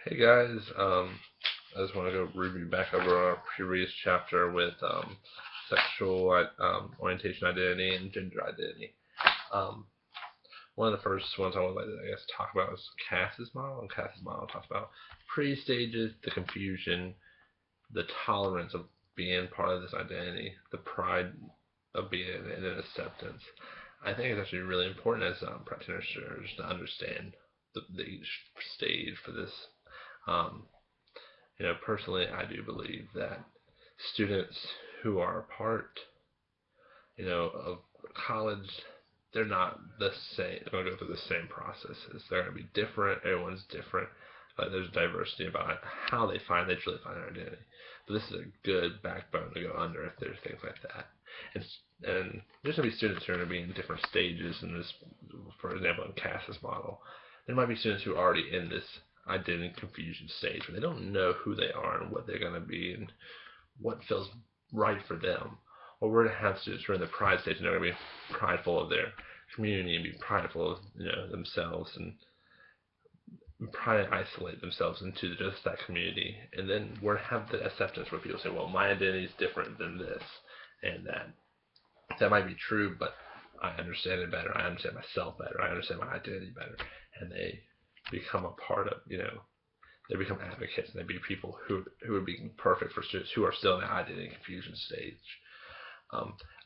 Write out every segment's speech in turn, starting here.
Hey guys, I just want to go review back over our previous chapter with sexual orientation identity and gender identity. Um, One of the first ones I would like to, talk about is Cass's model. And Cass's model talks about pre-stages, the confusion, the tolerance of being part of this identity, the pride of being in it, and acceptance. I think it's actually really important as practitioners to understand the stage for this. Um, Personally, I do believe that students who are part, of college, they're not the same. They're going to go through the same processes. They're going to be different. Everyone's different. There's diversity about how they truly find their identity. But this is a good backbone to go under if there's things like that. And, and there's going to be students who are going to be in different stages in this. For example, in Cass's model, there might be students who are already in this identity confusion stage where they don't know who they are and what they're going to be and what feels right for them. Or we're going to have students who are in the pride stage and they're going to be prideful of their community and be prideful of themselves and try to isolate themselves into just that community. And then we're going to have the acceptance where people say, well, my identity is different than this, and that might be true, but I understand it better. I understand myself better. I understand my identity better. And they become a part of, they become advocates and they be people who would be perfect for students who are still in the identity confusion stage.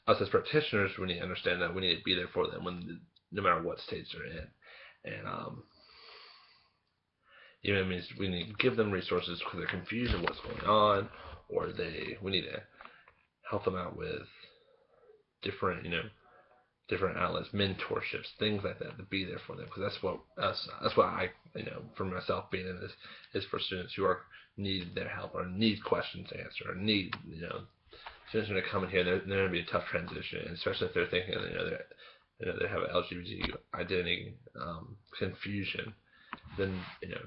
Us as practitioners, we need to understand that we need to be there for them no matter what stage they're in. And even if it means we need to give them resources because they're confused of what's going on, or we need to help them out with different, different outlets, mentorships, things like that, to be there for them, because that's what I, for myself being in this, is for students who need their help or need questions answered or need, students are going to come in here, they're going to be a tough transition, especially if they're thinking, they have an LGBT identity confusion. Then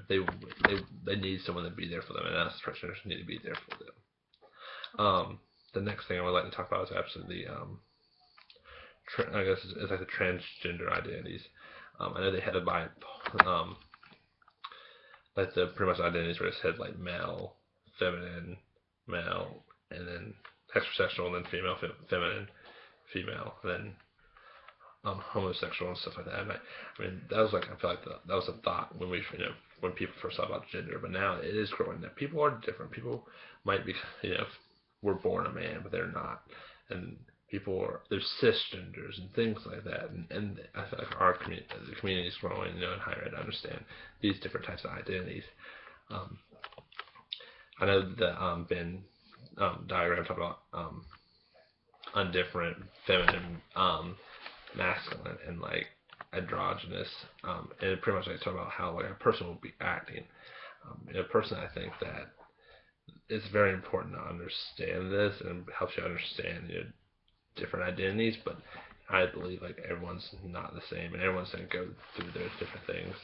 they need someone to be there for them, and us practitioners need to be there for them. The next thing I would like to talk about is absolutely I guess it's like the transgender identities. I know they headed by like the pretty much identities where it's head like male, feminine, male, and then heterosexual, and then female, feminine, female, and then homosexual and stuff like that. And I mean, that was like I feel like that was a thought when when people first thought about gender, but now it is growing. That people are different. People might be were born a man, but they're not, and there's cisgenders and things like that, and I feel like the community is growing, in higher ed to understand these different types of identities. Um, I know the Ben diagram talked about undifferent, feminine, masculine, and like androgynous, and it pretty much like talk about how like a person will be acting. Personally, I think that it's very important to understand this and helps you understand different identities, but I believe like everyone's not the same, and everyone's gonna go through those different things.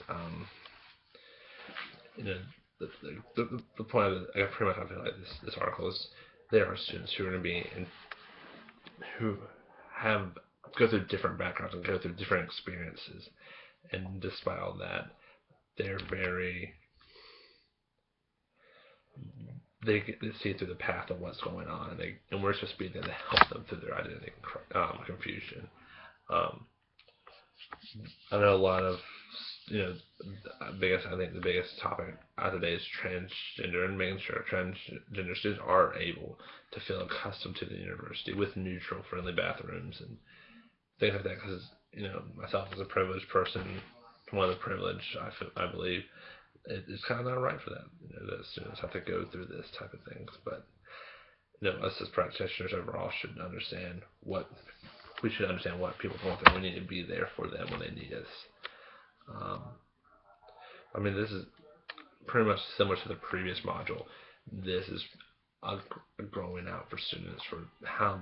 You know, the point of I pretty much I feel like this article is there are students who are gonna be who have go through different backgrounds and go through different experiences, and despite all that, they're very they see through the path of what's going on, and we're supposed to be there to help them through their identity confusion. Um, I know a lot of I think the biggest topic of today is transgender and making sure transgender students are able to feel accustomed to the university with neutral, friendly bathrooms and things like that. Because myself as a privileged person, one of the privilege I believe it's kind of not right for them. That students have to go through this type of things, but us as practitioners overall should understand what people are going through. We need to be there for them when they need us. Um, I mean, this is pretty much similar to the previous module. This is a growing out for students for how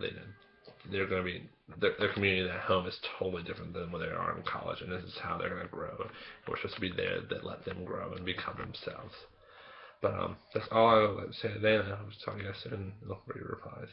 they're going to be their community at home is totally different than when they are in college, and this is how they're going to grow. And we're supposed to be there that let them grow and become themselves. But that's all I would like to say today, and I'll talk to you guys soon. Look for your replies.